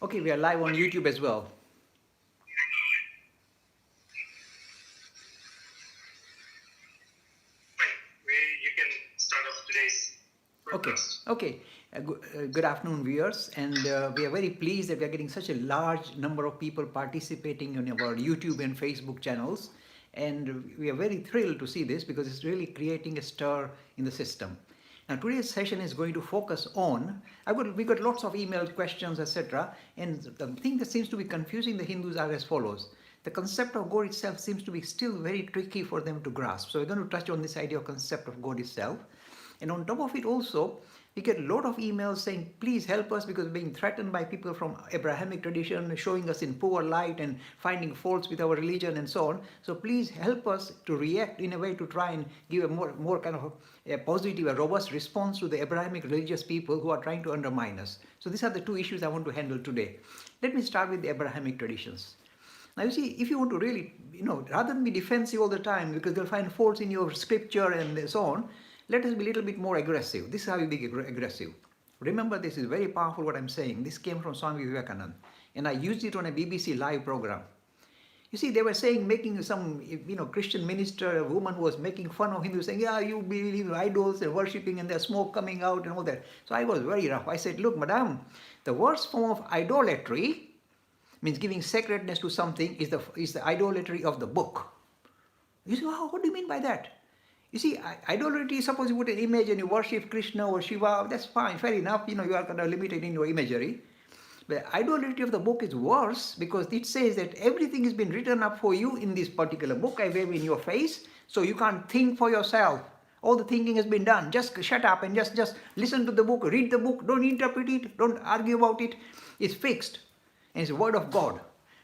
Okay, we are live on YouTube as well. You can start off today's Okay, broadcast. okay. Good afternoon, viewers, and we are very pleased that we are getting such a large number of people participating in our YouTube and Facebook channels, and we are very thrilled to see this because it's really creating a stir in the system. Now, today's session is going to focus on. We got lots of emails, questions, etc. And the thing that seems to be confusing the Hindus are as follows. The concept of God itself seems to be still very tricky for them to grasp. So we're going to touch on this idea of concept of God itself. And on top of it also, we get a lot of emails saying, please help us because we're being threatened by people from Abrahamic tradition, showing us in poor light and finding faults with our religion and so on. So please help us to react in a way to try and give a more kind of a positive, a robust response to the Abrahamic religious people who are trying to undermine us. So these are the two issues I want to handle today. Let me start with the Abrahamic traditions. Now you see, if you want to really, rather than be defensive all the time because they'll find faults in your scripture and so on, let us be a little bit more aggressive. This is how you be aggressive. Remember, this is very powerful what I'm saying. This came from Swami Vivekananda, and I used it on a BBC live program. You see, they were saying, making some, Christian minister, a woman who was making fun of Hindus, saying, yeah, you believe in idols and worshipping and there's smoke coming out and all that. So I was very rough. I said, look, madam, the worst form of idolatry means giving sacredness to something is the idolatry of the book. You say, oh, what do you mean by that? You see, idolatry, suppose you put an image and you worship Krishna or Shiva, that's fine, fair enough, you are kind of limited in your imagery. The idolatry of the book is worse because it says that everything has been written up for you in this particular book I wave in your face, so you can't think for yourself. All the thinking has been done. Just shut up and just listen to the book, read the book, don't interpret it, don't argue about it. It's fixed. And it's the word of God.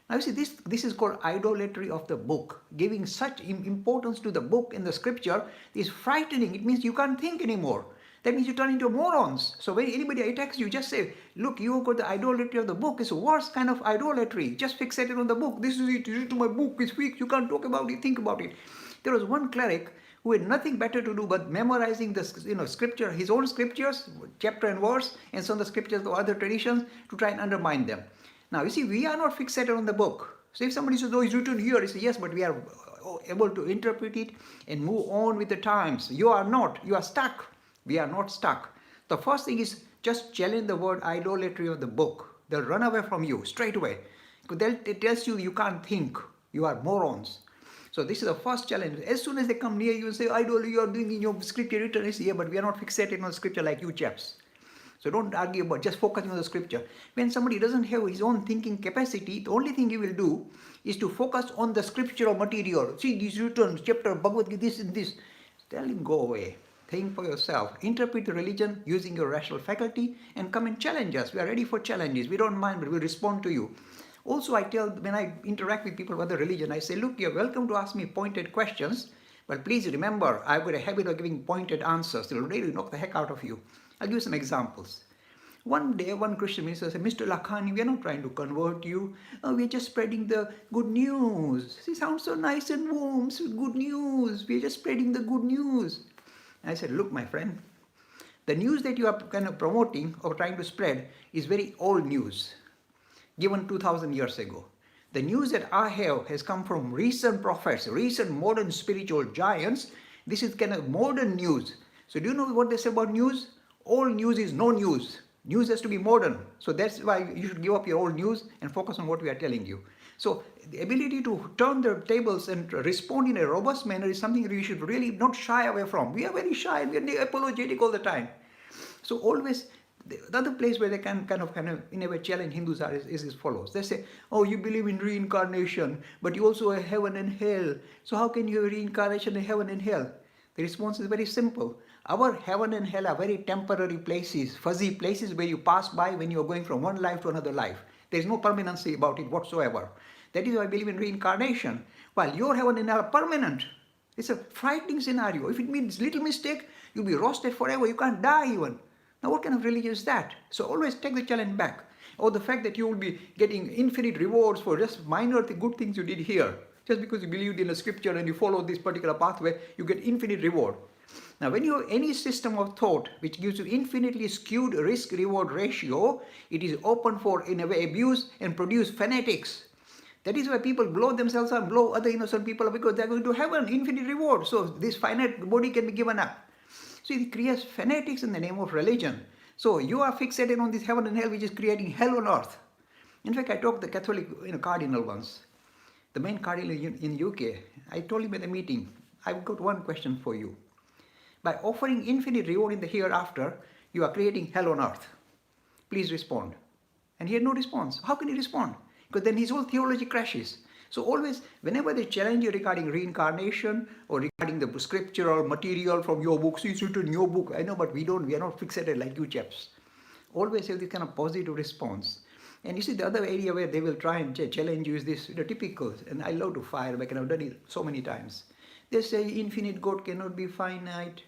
Now you see, this is called idolatry of the book. Giving such importance to the book and the scripture is frightening. It means you can't think anymore. That means you turn into morons. So when anybody attacks you, just say, look, you got the idolatry of the book. It's the worst kind of idolatry. Just fixated on the book. This is it. It's to my book. It's fixed. You can't talk about it. Think about it. There was one cleric who had nothing better to do but memorizing the scripture, his own scriptures, chapter and verse, and some of the scriptures of other traditions to try and undermine them. Now, you see, we are not fixated on the book. So if somebody says, oh, it's written here, you say, yes, but we are able to interpret it and move on with the times. You are not. You are stuck. We are not stuck. The first thing is just challenge the word idolatry of the book. They'll run away from you straight away. It tells you can't think. You are morons. So this is the first challenge. As soon as they come near you and say, idol, you are doing in your scripture written, yeah, but we are not fixated on scripture like you chaps. So don't argue about just focusing on the scripture. When somebody doesn't have his own thinking capacity, the only thing he will do is to focus on the scriptural material. See, this written chapter, Bhagavad Gita, this and this. Tell him, go away. Think for yourself. Interpret the religion using your rational faculty and come and challenge us. We are ready for challenges. We don't mind, but we'll respond to you. Also, I tell, when I interact with people of other religion, I say, look, you're welcome to ask me pointed questions, but please remember, I've got a habit of giving pointed answers. It'll really knock the heck out of you. I'll give you some examples. One day, one Christian minister said, Mr. Lakhani, we are not trying to convert you. We're just spreading the good news. It sounds so nice and warm, so good news. We're just spreading the good news. And I said, look, my friend, the news that you are kind of promoting or trying to spread is very old news, given 2000 years ago. The news that I have has come from recent prophets, recent modern spiritual giants. This is kind of modern news. So do you know what they say about news? Old news is no news. News has to be modern. So that's why you should give up your old news and focus on what we are telling you. So the ability to turn the tables and respond in a robust manner is something that we should really not shy away from. We are very shy and we are apologetic all the time. So always, the other place where they can kind of in a way challenge Hindus is as follows. They say, oh, you believe in reincarnation, but you also have heaven and hell. So how can you have reincarnation in heaven and hell? The response is very simple. Our heaven and hell are very temporary places, fuzzy places where you pass by when you are going from one life to another life. There is no permanency about it whatsoever. That is why I believe in reincarnation. While your heaven and hell are permanent. It's a frightening scenario. If it means little mistake, you'll be roasted forever. You can't die even. Now what kind of religion is that? So always take the challenge back. Or the fact that you will be getting infinite rewards for just minor good things you did here. Just because you believed in a scripture and you follow this particular pathway, you get infinite reward. Now, when you have any system of thought which gives you infinitely skewed risk-reward ratio, it is open for, in a way, abuse and produce fanatics. That is why people blow themselves up, blow other innocent people up, because they're going to have an infinite reward. So this finite body can be given up. So it creates fanatics in the name of religion. So you are fixated on this heaven and hell, which is creating hell on earth. In fact, I talked to the Catholic cardinal once, the main cardinal in UK. I told him at the meeting, I've got one question for you. By offering infinite reward in the hereafter, you are creating hell on earth. Please respond. And he had no response. How can he respond? Because then his whole theology crashes. So always, whenever they challenge you regarding reincarnation or regarding the scriptural material from your books, it's written in your book. I know, but we are not fixated like you chaps. Always have this kind of positive response. And you see, the other area where they will try and challenge you is this, typical, and I love to fire back, and I've done it so many times. They say infinite God cannot be finite,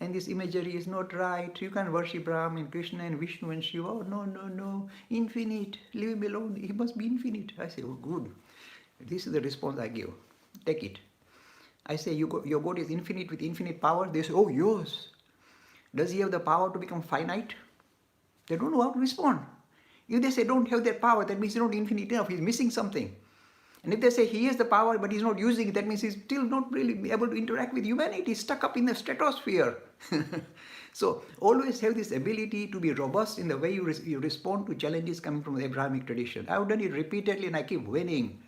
and this imagery is not right. You can worship Ram and Krishna and Vishnu and Shiva. Oh, no, infinite, leave him alone, he must be infinite. I say, oh, good. This is the response I give. Take it. I say, your God is infinite with infinite power. They say, oh, yes. Does he have the power to become finite? They don't know how to respond. If they say don't have that power, that means he's not infinite enough, he's missing something. And if they say he has the power but he's not using it, that means he's still not really able to interact with humanity, he's stuck up in the stratosphere. So always have this ability to be robust in the way you respond to challenges coming from the Abrahamic tradition. I've done it repeatedly and I keep winning.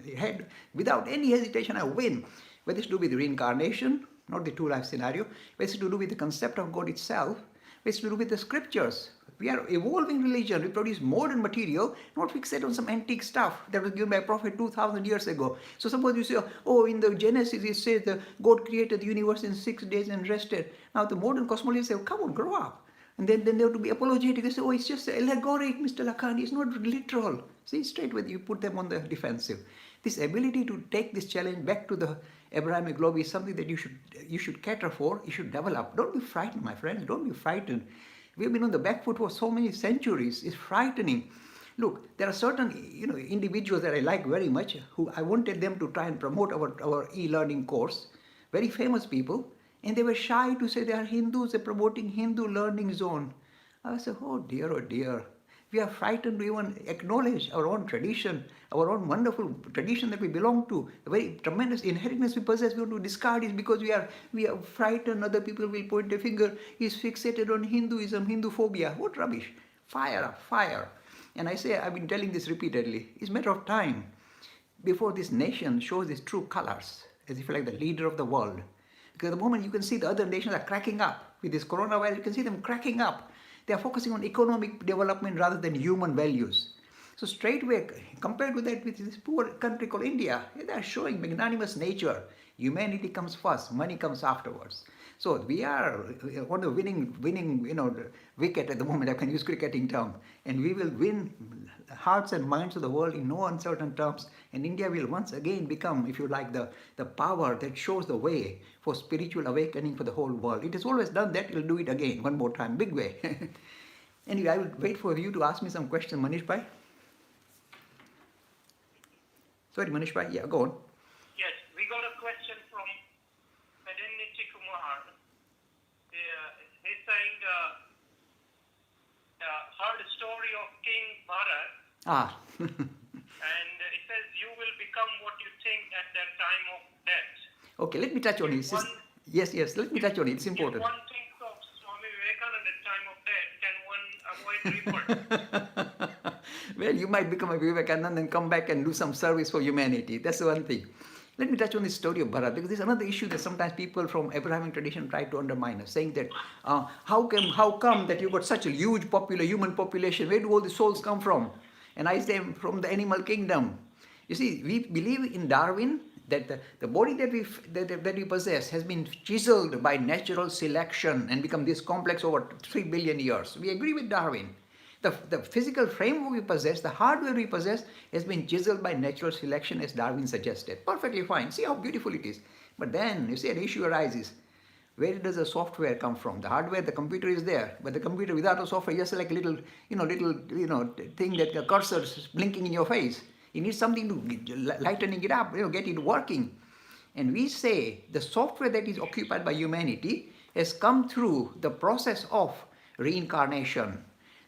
Without any hesitation, I win. Whether it's to do with reincarnation, not the two-life scenario, whether it's to do with the concept of God itself, whether it's to do with the scriptures. We are evolving religion. We produce modern material, not fixated on some antique stuff that was given by a prophet 2,000 years ago. So suppose you say, oh, in the Genesis it says that God created the universe in 6 days and rested. Now the modern cosmologists say, come on, grow up. And then they have to be apologetic. They say, oh, it's just allegoric, Mr. Lakhani. It's not literal. See, straight with you put them on the defensive. This ability to take this challenge back to the Abrahamic globe is something that you should cater for, you should develop. Don't be frightened, my friends. Don't be frightened. We've been on the back foot for so many centuries. It's frightening. Look, there are certain individuals that I like very much, who I wanted them to try and promote our e-learning course, very famous people, and they were shy to say they are Hindus, they're promoting Hindu learning zone. I said, oh dear. We are frightened to even acknowledge our own tradition, our own wonderful tradition that we belong to. The very tremendous inheritance we possess, we want to discard it because we are frightened. Other people will point a finger. He's fixated on Hinduism, Hindu-phobia. What rubbish. Fire. And I say, I've been telling this repeatedly. It's a matter of time before this nation shows its true colors, as if like the leader of the world. Because the moment you can see the other nations are cracking up with this coronavirus, you can see them cracking up. They are focusing on economic development rather than human values. So straightway, compared with that, with this poor country called India, they are showing magnanimous nature. Humanity comes first, money comes afterwards. So we are on the winning wicket at the moment. I can use cricketing term, and we will win hearts and minds of the world in no uncertain terms. And India will once again become, if you like, the power that shows the way for spiritual awakening for the whole world. It has always done that. It will do it again, one more time, big way. Anyway, I will wait for you to ask me some questions, Manish Bhai. Sorry, Manish Bhai. Yeah, go on. Yes, we got a question from Adenichi Kumar. He's saying, heard a story of King Bharat. And it says you will become what you think at that time of death. Okay, let me touch on it. Yes, let me touch on it. It's important. If one thinks of Swami Vivekananda at time of death, can one avoid rebirth? Well, you might become a Vivekananda and come back and do some service for humanity. That's one thing. Let me touch on the story of Bharat, because there's another issue that sometimes people from Abrahamic tradition try to undermine us, saying that how come that you've got such a huge human population? Where do all the souls come from? And I say from the animal kingdom. You see, we believe in Darwin that the body that we possess has been chiseled by natural selection and become this complex over 3 billion years. We agree with Darwin. The physical framework we possess, the hardware we possess, has been chiseled by natural selection, as Darwin suggested. Perfectly fine. See how beautiful it is. But then, you see, an issue arises. Where does the software come from? The hardware, the computer is there, but the computer without the software is just like a little thing that the cursor is blinking in your face. You need something to lightening it up, get it working. And we say the software that is occupied by humanity has come through the process of reincarnation.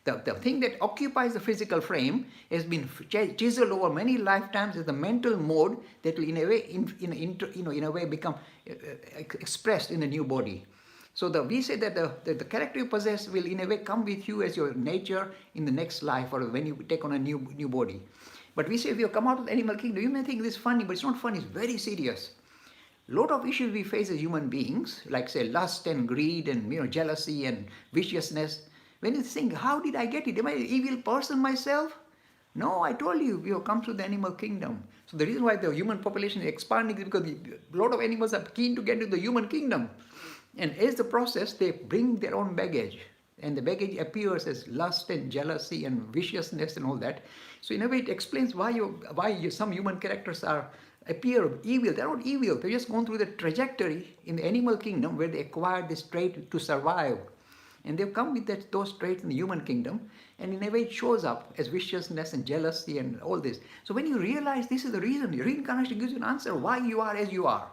The thing that occupies the physical frame has been chiseled over many lifetimes as the mental mode that will in a way become expressed in the new body. So we say that the character you possess will in a way come with you as your nature in the next life or when you take on a new body. But we say if you come out of the animal kingdom, you may think this is funny, but it's not funny, it's very serious. Lot of issues we face as human beings, like say lust and greed and jealousy and viciousness. When you think, how did I get it? Am I an evil person myself? No, I told you, we have come through the animal kingdom. So the reason why the human population is expanding is because a lot of animals are keen to get into the human kingdom. And as the process, they bring their own baggage. And the baggage appears as lust and jealousy and viciousness and all that. So in a way, it explains why some human characters appear evil. They're not evil. They've just gone through the trajectory in the animal kingdom where they acquired this trait to survive. And they've come with those traits in the human kingdom, and in a way it shows up as viciousness and jealousy and all this. So when you realize this is the reason, reincarnation gives you an answer why you are as you are.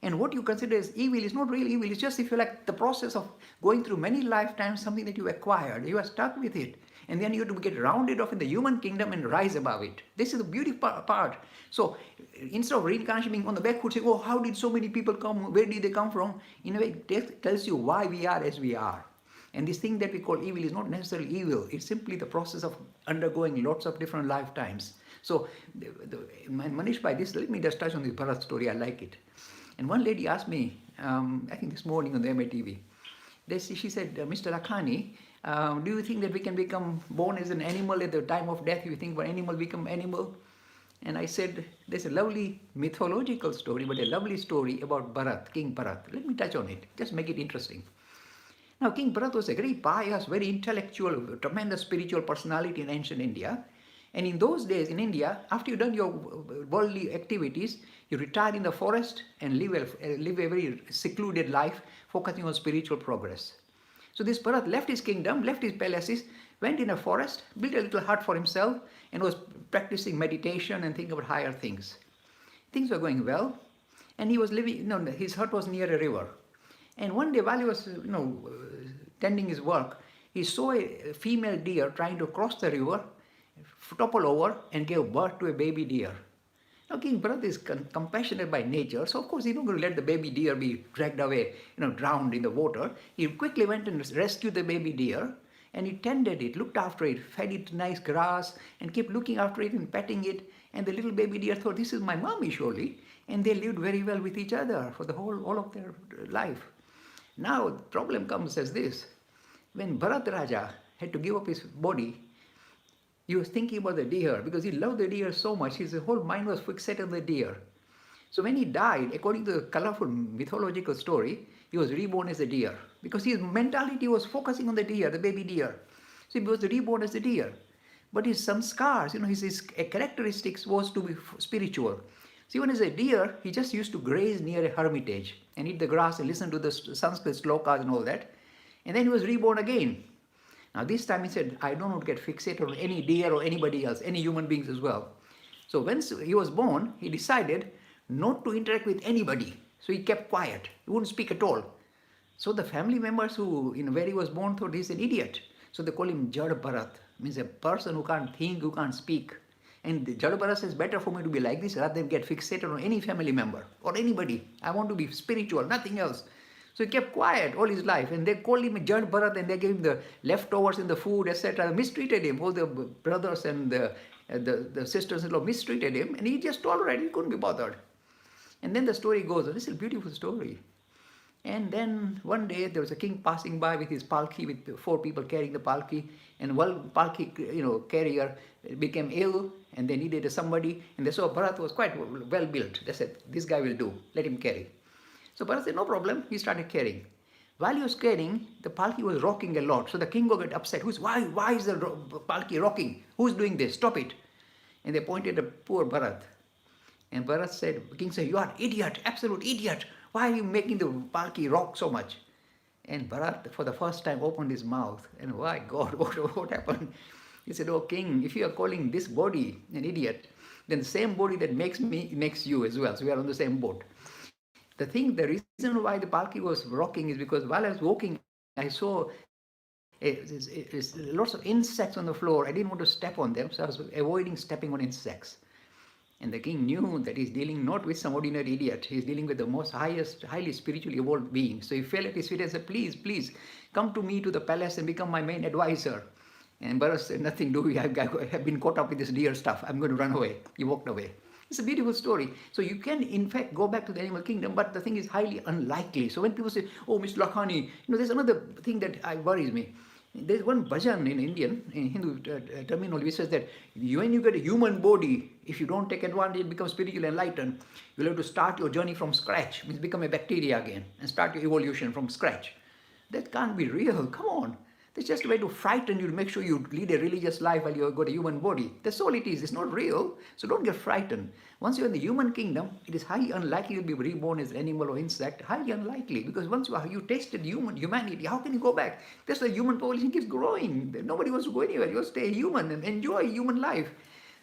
And what you consider as evil is not really evil, it's just, if you like, the process of going through many lifetimes, something that you acquired, you are stuck with it. And then you have to get rounded off in the human kingdom and rise above it. This is the beautiful part. So instead of reincarnation being on the back foot, say, oh, how did so many people come? Where did they come from? In a way, it tells you why we are as we are. And this thing that we call evil is not necessarily evil. It's simply the process of undergoing lots of different lifetimes. So, Manish, by this, let me just touch on this Bharat story. I like it. And one lady asked me, I think this morning on the MATV, she said, Mr. Lakhani, do you think that we can become born as an animal at the time of death? You think one animal become animal? And I said, there's a lovely mythological story, but a lovely story about Bharat, King Bharat. Let me touch on it, just make it interesting. Now, King Bharat was a very pious, very intellectual, tremendous spiritual personality in ancient India. And in those days in India, after you've done your worldly activities, you retire in the forest and live a very secluded life, focusing on spiritual progress. So this Bharat left his kingdom, left his palaces, went in a forest, built a little hut for himself, and was practicing meditation and thinking about higher things. Things were going well, and he was living, his hut was near a river. And one day while he was, tending his work, he saw a female deer trying to cross the river, topple over and gave birth to a baby deer. Now King Bharat is compassionate by nature, so of course he's not going to let the baby deer be dragged away, drowned in the water. He quickly went and rescued the baby deer, and he tended it, looked after it, fed it nice grass, and kept looking after it and petting it. And the little baby deer thought, this is my mommy surely. And they lived very well with each other for the all of their life. Now the problem comes as this. When Bharat Raja had to give up his body, he was thinking about the deer because he loved the deer so much. His whole mind was fixated on the deer. So when he died, according to the colorful mythological story, he was reborn as a deer because his mentality was focusing on the deer, the baby deer. So he was reborn as a deer. But his sanskars, his characteristics was to be spiritual. So even as a deer, he just used to graze near a hermitage and eat the grass and listen to the Sanskrit slokas and all that. And then he was reborn again. Now this time he said, I don't want to get fixated on any deer or anybody else, any human beings as well. So when he was born, he decided not to interact with anybody. So he kept quiet. He wouldn't speak at all. So the family members where he was born thought he's an idiot. So they call him Jad Bharat, means a person who can't think, who can't speak. And Jad Bharat says, better for me to be like this rather than get fixated on any family member or anybody. I want to be spiritual, nothing else. So he kept quiet all his life, and they called him Jad Bharat, and they gave him the leftovers in the food, etc. Mistreated him. All the brothers and the sisters-in-law mistreated him, and he just tolerated. He couldn't be bothered. And then the story goes on. This is a beautiful story. And then one day there was a king passing by with his palki, with 4 people carrying the palki, and one palki carrier became ill, and they needed somebody, and they saw Bharat was quite well built. They said, this guy will do. Let him carry. So Bharat said, no problem. He started carrying. While he was carrying, the palki was rocking a lot. So the king got upset. Why is the palki rocking? Who's doing this? Stop it. And they pointed at poor Bharat. And Bharat said, the king said, you are idiot, absolute idiot. Why are you making the palki rock so much? And Bharat, for the first time, opened his mouth. And why, God, what happened? He said, oh king, if you are calling this body an idiot, then the same body that makes me makes you as well. So we are on the same boat. the reason why the palki was rocking is because while I was walking, I saw lots of insects on the floor. I didn't want to step on them, so I was avoiding stepping on insects. And the king knew that he's dealing not with some ordinary idiot. He's dealing with the most highest, highly spiritually evolved being. So he fell at his feet and said, please, please, come to me to the palace and become my main advisor. And Bharat said, nothing doing. I have been caught up with this deer stuff. I'm going to run away. He walked away. It's a beautiful story. So you can, in fact, go back to the animal kingdom, but the thing is highly unlikely. So when people say, oh, Mr. Lakhani, there's another thing that worries me. There's one bhajan in Hindu terminology, which says that when you get a human body, if you don't take advantage, become spiritually enlightened, you'll have to start your journey from scratch, means become a bacteria again, and start your evolution from scratch. That can't be real. Come on. That's just a way to frighten you, to make sure you lead a religious life while you've got a human body. That's all it is. It's not real. So don't get frightened. Once you're in the human kingdom, it is highly unlikely to be reborn as an animal or insect. Highly unlikely. Because once you tasted humanity, how can you go back? That's why human population keeps growing. Nobody wants to go anywhere. You'll stay human and enjoy human life.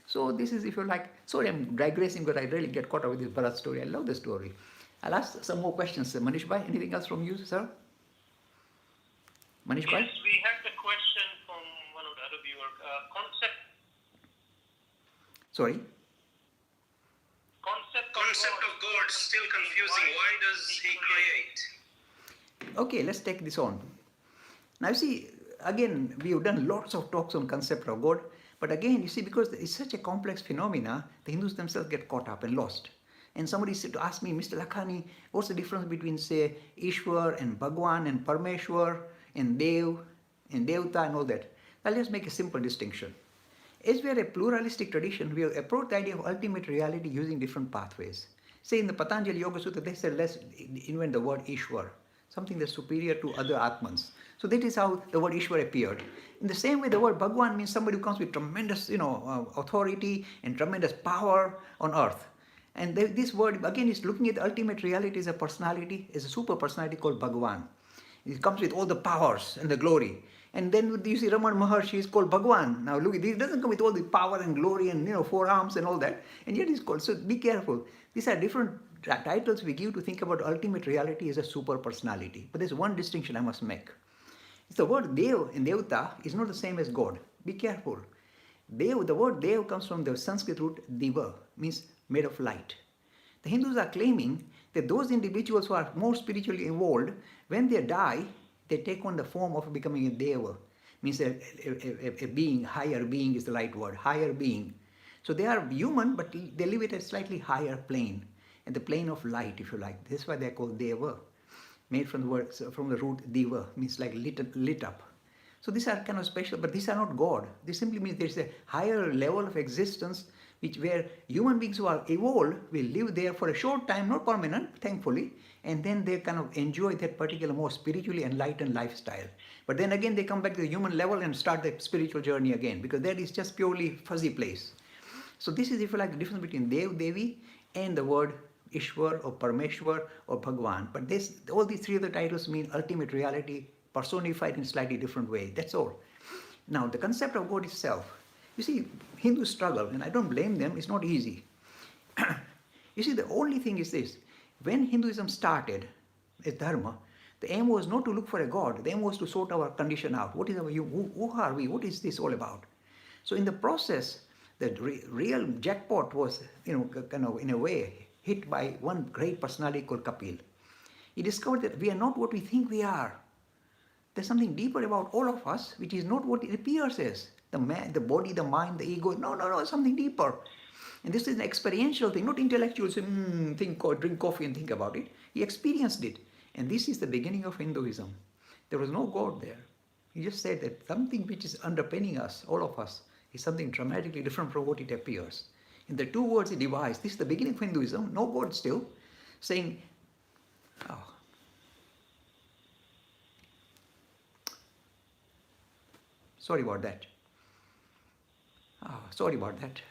So this is, if you like, sorry, I'm digressing, but I really get caught up with this Bharat story. I love the story. I'll ask some more questions. Manish Bhai, anything else from you, sir? Manish Bhai? Yes, we had the question from one of the other viewers. Sorry? Concept of God still confusing. Why does he create? Okay, let's take this on. Now, you see, again, we have done lots of talks on concept of God, but again, you see, because it's such a complex phenomena, the Hindus themselves get caught up and lost. And somebody said to ask me, Mr. Lakhani, what's the difference between, say, Ishwar and Bhagwan and Parmeshwar and Dev and Devta and all that? I'll just make a simple distinction. As we are a pluralistic tradition, we have approached the idea of ultimate reality using different pathways. Say in the Patanjali Yoga Sutra, they said, let's invent the word Ishwar, something that's superior to other Atmans. So that is how the word Ishwar appeared. In the same way, the word Bhagwan means somebody who comes with tremendous, authority and tremendous power on earth. And this word, again, is looking at the ultimate reality as a personality, as a super personality called Bhagwan. It comes with all the powers and the glory. And then you see Raman Maharshi is called Bhagwan. Now look, he doesn't come with all the power and glory and 4 arms and all that. And yet he's called. So be careful. These are different titles we give to think about ultimate reality as a super personality. But there's one distinction I must make. It's the word Dev in Devta is not the same as God. Be careful. Dev, the word Dev comes from the Sanskrit root Diva, means made of light. The Hindus are claiming that those individuals who are more spiritually evolved, when they die, they take on the form of becoming a Deva. Means a being, higher being is the right word, higher being. So they are human, but they live at a slightly higher plane, at the plane of light, if you like. That's why they're called Deva, made from the root Diva, means like lit up. So these are kind of special, but these are not God. This simply means there's a higher level of existence where human beings who are evolved will live there for a short time, not permanent, thankfully, and then they kind of enjoy that particular more spiritually enlightened lifestyle. But then again, they come back to the human level and start the spiritual journey again, because that is just purely fuzzy place. So this is, if you like, the difference between Dev, Devi and the word Ishwar or Parmeshwar or Bhagwan. But all these three other titles mean ultimate reality personified in a slightly different way. That's all. Now, the concept of God itself. You see, Hindus struggle, and I don't blame them, it's not easy. You see, the only thing is this. When Hinduism started as dharma, the aim was not to look for a God. The aim was to sort our condition out. What is who are we? What is this all about? So in the process, the real jackpot was, kind of in a way, hit by one great personality called Kapil. He discovered that we are not what we think we are. There's something deeper about all of us, which is not what it appears as. The man, the body, the mind, the ego. No, something deeper. And this is an experiential thing, not intellectual, say, think or drink coffee and think about it. He experienced it. And this is the beginning of Hinduism. There was no God there. He just said that something which is underpinning us, all of us, is something dramatically different from what it appears. In the two words he devised, this is the beginning of Hinduism, no God still, saying, sorry about that. Sorry about that.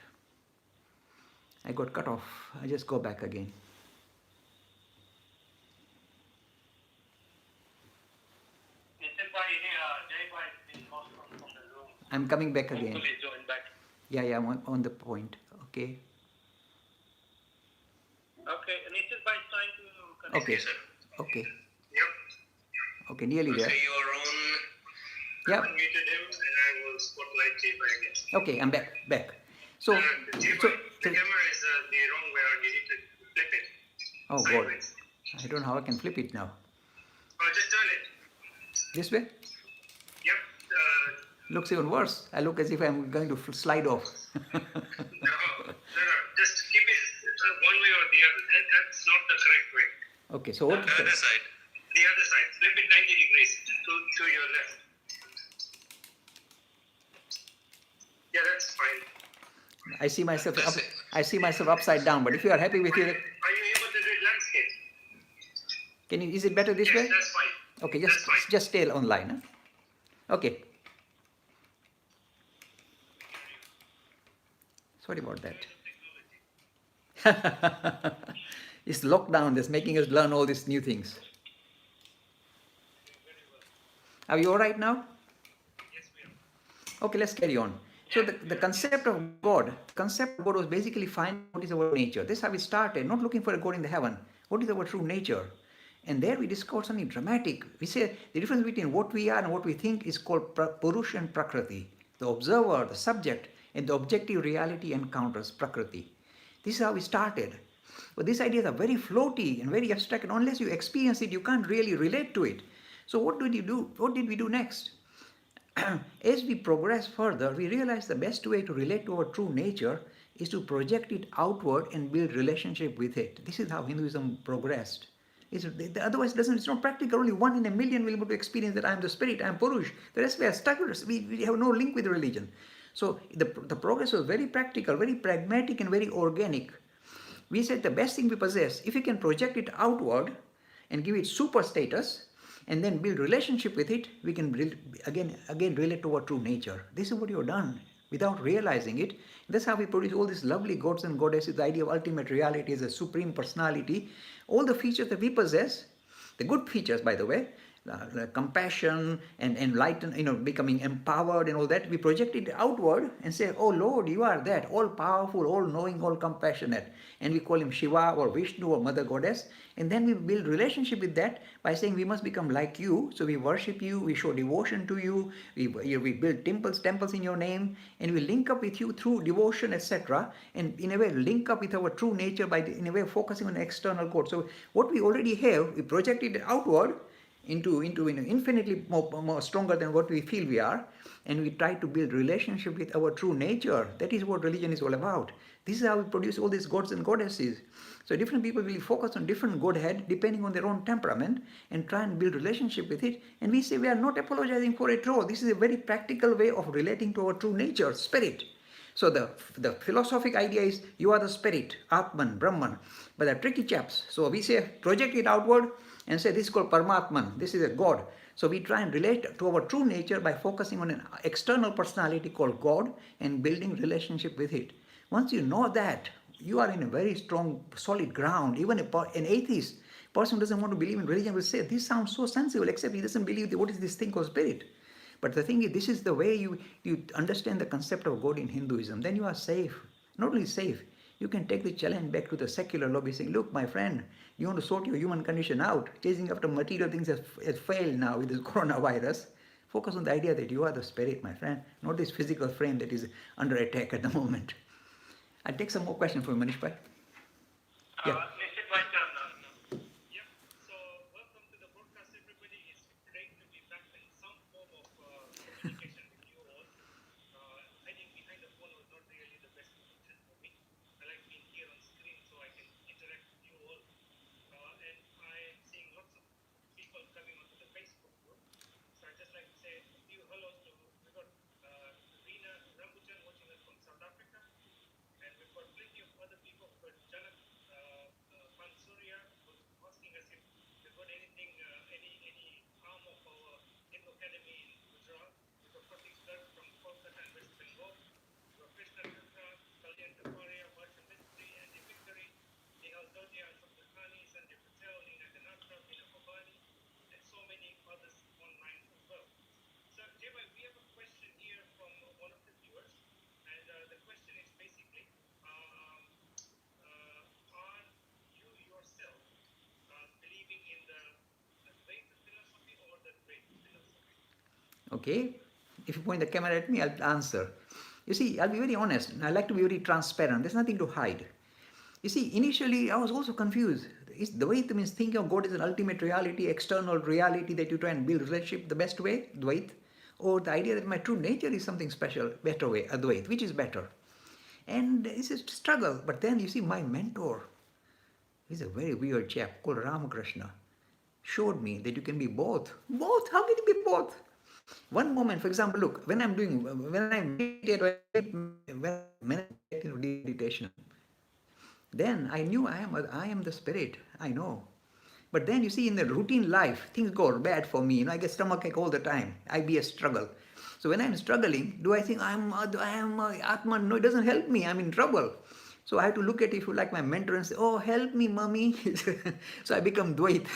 I got cut off. I just go back again. I'm coming back again. Yeah, I'm on the point. Okay. Okay, Nishat Bhai is trying to Okay. Okay. Yep. Okay, nearly there. Okay, you're on. Yep. I unmuted him and I will spotlight J-Pi again. Okay, I'm back. So, J-Pi, the camera is the wrong way around. You need to flip it. Oh sideways. God, I don't know how I can flip it now. Oh, just turn it. This way? Yep. Looks even worse. I look as if I'm going to slide off. No. Just keep it one way or the other. That's not the correct way. Okay, so what? The other side. The other side. Flip it 90 degrees to your left. Yeah, that's fine. I see myself upside down. But if you are happy with it, are you able to do landscape? Can you? Is it better this way? That's fine. Okay, just stay online. Huh? Okay. Sorry about that. It's lockdown that's making us learn all these new things. Are you all right now? Yes, we are. Okay, let's carry on. So the concept of God was basically finding what is our nature. This is how we started, not looking for a God in the heaven. What is our true nature? And there we discover something dramatic. We say the difference between what we are and what we think is called Purush and Prakriti. The observer, the subject, and the objective reality encounters Prakriti. This is how we started. But these ideas are very floaty and very abstract, and unless you experience it, you can't really relate to it. So what did you do? What did we do next? As we progress further, we realize the best way to relate to our true nature is to project it outward and build relationship with it. This is how Hinduism progressed. Otherwise, it's not practical. Only 1 in a million will be able to experience that I am the spirit, I am Purush. The rest we are stuck. We have no link with religion. So the progress was very practical, very pragmatic, and very organic. We said the best thing we possess, if we can project it outward and give it super status, and then build relationship with it, we can again relate to our true nature. This is what you have done without realizing it. That's how we produce all these lovely gods and goddesses, the idea of ultimate reality as a supreme personality. All the features that we possess, the good features, by the way, compassion and enlightened, becoming empowered and all that, we project it outward and say, oh Lord, you are that, all powerful, all knowing, all compassionate. And we call him Shiva or Vishnu or Mother Goddess. And then we build relationship with that by saying we must become like you. So we worship you, we show devotion to you, we build temples in your name, and we link up with you through devotion, etc. And in a way link up with our true nature by in a way focusing on external God. So what we already have, we project it outward into infinitely more stronger than what we feel we are, and we try to build relationship with our true nature. That is what religion is all about. This is how we produce all these gods and goddesses. So different people will focus on different godhead depending on their own temperament and try and build relationship with it. And we say we are not apologizing for it at all. This is a very practical way of relating to our true nature, spirit. So the philosophic idea is you are the spirit, Atman, Brahman. But they're tricky chaps. So we say project it outward and say this is called Paramatman, this is a God. So we try and relate to our true nature by focusing on an external personality called God and building relationship with it. Once you know that, you are in a very strong, solid ground. Even an atheist person who doesn't want to believe in religion will say, this sounds so sensible, except he doesn't believe what is this thing called spirit. But the thing is, this is the way you understand the concept of God in Hinduism. Then you are safe. Not only safe, you can take the challenge back to the secular lobby saying, look, my friend, you want to sort your human condition out. Chasing after material things has failed now with this coronavirus. Focus on the idea that you are the spirit, my friend, not this physical frame that is under attack at the moment. I'll take some more questions from Manish Bhai. Yeah. Is it my turn now? Yep. So welcome to the broadcast, everybody. It's great to be back in some form of communication with you all. Hiding behind the phone was not really the best option for me. I like being here on screen so I can interact with you all. And I'm seeing lots of people coming onto the Facebook group. So I'd just like to say a few hellos to, we've got Rina Rambujan watching us from South Africa. And we've got plenty of other people. We've got Janak Pansuria was asking us if we've got anything, any arm of our Hindu Academy in Gujarat. We've got Pratik Garg from Kolkata and West Bengal. We've got Krishna Katra, Kalyan Taparia, Varsha Mistri, Andy Victory, Nihal Dodia, Ashok Khani, Sanjay Patel, Nina Ganatra, Meena Babani, and so many others online as well. So, J-Bhai, we have a question here from one of the viewers. And the question is basically, are you yourself believe Okay? If you point the camera at me, I'll answer. You see, I'll be very honest. I like to be very transparent. There's nothing to hide. You see, initially I was also confused. Is Dvait means thinking of God as an ultimate reality, external reality that you try and build relationship the best way, Dvait, or the idea that my true nature is something special, better way, Advait, which is better. And it's a struggle. But then you see, my mentor, he's a very weird chap called Ramakrishna, showed me that you can be both. Both? How can you be both? One moment, for example, look, when I meditate, when I meditate into deep meditation, then I knew I am the spirit. I know. But then you see, in the routine life, things go bad for me. I get stomachache all the time. I be a struggle. So when I'm struggling, do I think I am Atman? No, it doesn't help me. I'm in trouble. So I have to look at, if you like, my mentor and say, "Oh, help me, mummy." So I become Dvait.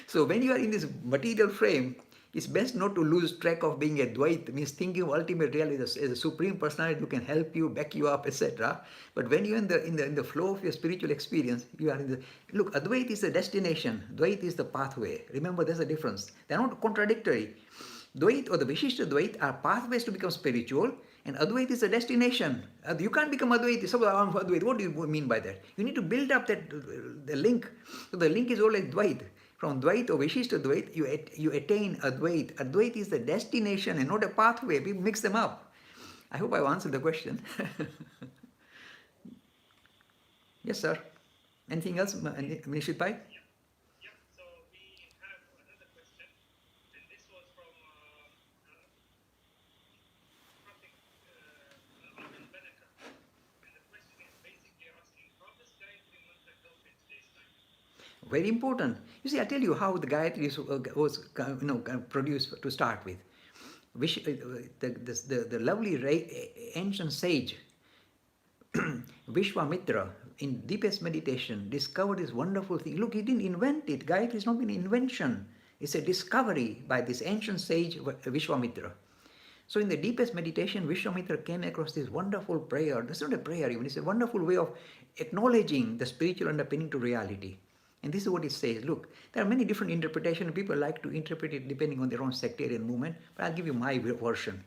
So when you are in this material frame, it's best not to lose track of being a Dvait, means thinking of ultimate reality as a supreme personality who can help you, back you up, etc. But when you're in the flow of your spiritual experience, you are in the look. Advait is the destination. Dvait is the pathway. Remember, there's a difference. They're not contradictory. Dvait or the Vishishta Dvait are pathways to become spiritual, and Advait is a destination. You can't become Advait. Suppose I'm Advait. What do you mean by that? You need to build up that the link. So the link is always Dvait. From Dvait or Vishishta Dvait, you attain Advait. Advait is the destination and not a pathway. We mix them up. I hope I've answered the question. Yes, sir. Anything else, Nishit Bhai? Yeah. So we have another question, and this was from Pratik Arvind Beneka. And the question is basically asking, how does Gayatri Mantra help in today's time? Very important. You see, I tell you how the Gayatri was produced to start with. The lovely ancient sage Vishwamitra, in deepest meditation, discovered this wonderful thing. Look, he didn't invent it. Gayatri is not an invention. It's a discovery by this ancient sage Vishwamitra. So in the deepest meditation, Vishwamitra came across this wonderful prayer. That's not a prayer even, it's a wonderful way of acknowledging the spiritual underpinning to reality. And this is what it says. Look, there are many different interpretations. People like to interpret it depending on their own sectarian movement, but I'll give you my version.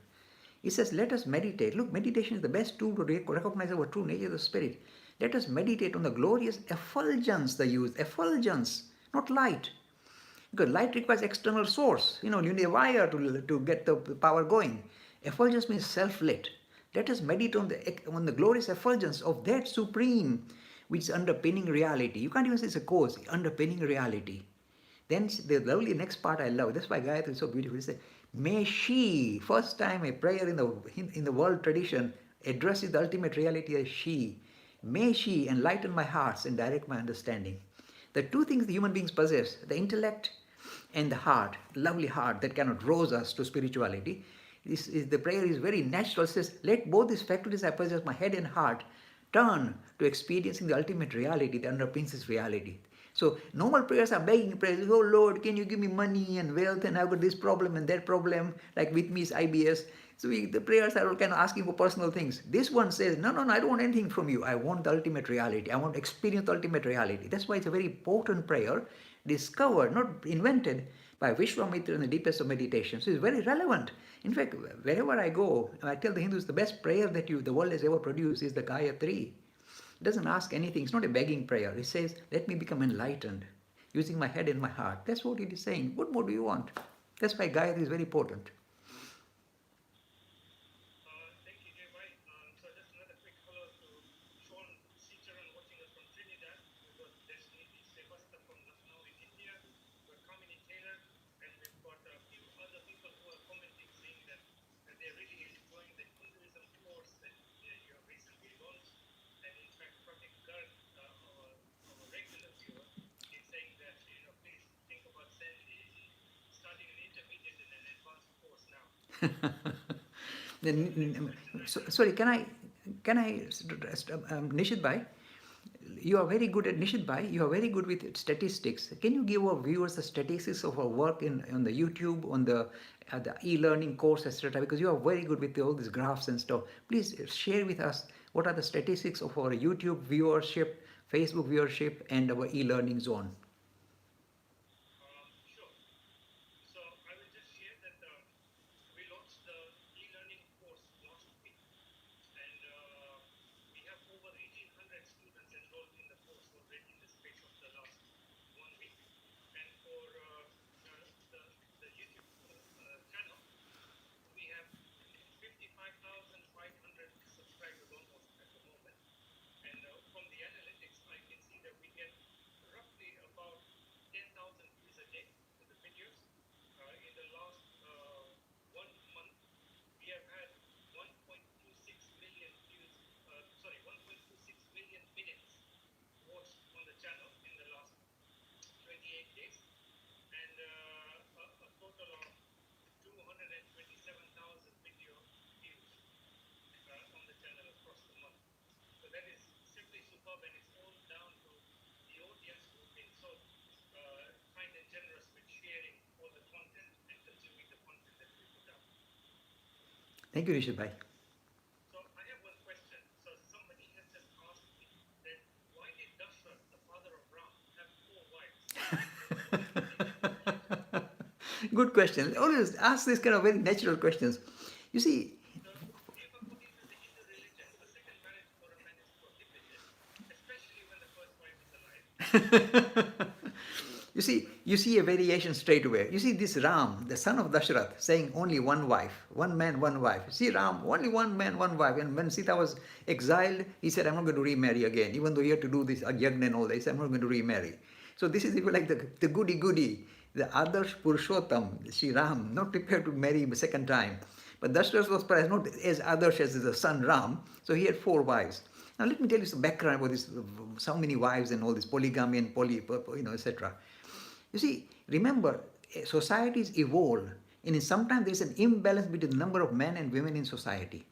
It says, let us meditate. Look, meditation is the best tool to recognize our true nature of the spirit. Let us meditate on the glorious effulgence they use. Effulgence, not light. Because light requires external source. You need a wire to get the power going. Effulgence means self-lit. Let us meditate on the glorious effulgence of that supreme which is underpinning reality. You can't even say it's a cause, underpinning reality. Then the lovely next part I love. That's why Gayatri is so beautiful. It says, may she, first time a prayer in the world tradition addresses the ultimate reality as she. May she enlighten my hearts and direct my understanding. The two things the human beings possess, the intellect and the heart, lovely heart that cannot rouse us to spirituality. The prayer is very natural. It says, let both these faculties I possess, my head and heart, turn to experiencing the ultimate reality that underpins this reality. So normal prayers are begging prayers. Oh Lord, can you give me money and wealth, and I've got this problem and that problem, like with me is IBS. So the prayers are all kind of asking for personal things. This one says, no, I don't want anything from you. I want the ultimate reality. I want to experience the ultimate reality. That's why it's a very potent prayer, discovered, not invented, by Vishwamitra in the deepest of meditation. So it's very relevant. In fact, wherever I go, I tell the Hindus the best prayer that the world has ever produced is the Gayatri. It doesn't ask anything. It's not a begging prayer. It says, let me become enlightened using my head and my heart. That's what it is saying. What more do you want? That's why Gayatri is very potent. Thank you, Jay Bhai. So just another quick hello to Sean Sitaran watching us from Trinidad. We've got Destiny Sevasta from Lucknow in India. We're Kamini Taylor, and we've got a few other people who are commenting saying that they're really enjoying the Hinduism course that you have recently launched. And in fact, Pratik Garg, our regular viewer, is saying that please think about starting an intermediate and an advanced course now. Sorry, can I, Nishit Bhai, you are very good at Nishit Bhai, you are very good with statistics. Can you give our viewers the statistics of our work on the YouTube, on the e-learning course, etc.? Because you are very good with all these graphs and stuff. Please share with us what are the statistics of our YouTube viewership, Facebook viewership, and our e-learning zone. Sure. So I will just share that that is simply superb, and it's all down to the audience who've been so kind and generous with sharing all the content and consuming the content that we put out. Thank you, Rishit Bhai. So I have one question. So somebody has just asked me that why did Dashrath, the father of Ram, have 4 wives? Good question. Always ask this kind of very natural questions. You see, So if according to the Hindu religion, a second marriage for a man is prohibited, especially when the first wife is alive. you see a variation straight away. You see this Ram, the son of Dashrath, saying only one wife, one man, one wife. See Ram, only one man, one wife. And when Sita was exiled, he said, I'm not going to remarry again. Even though he had to do this yagna and all this, I'm not going to remarry. So this is even like the goody-goody, the Adarsh Purushottam, Sri Ram, not prepared to marry a second time. But Dashrath was perhaps not as Adarsh as the son Ram, so he had 4 wives. Now let me tell you some background about this, so many wives and all this polygamy and etc. You see, remember, societies evolve, and sometimes there is an imbalance between the number of men and women in society.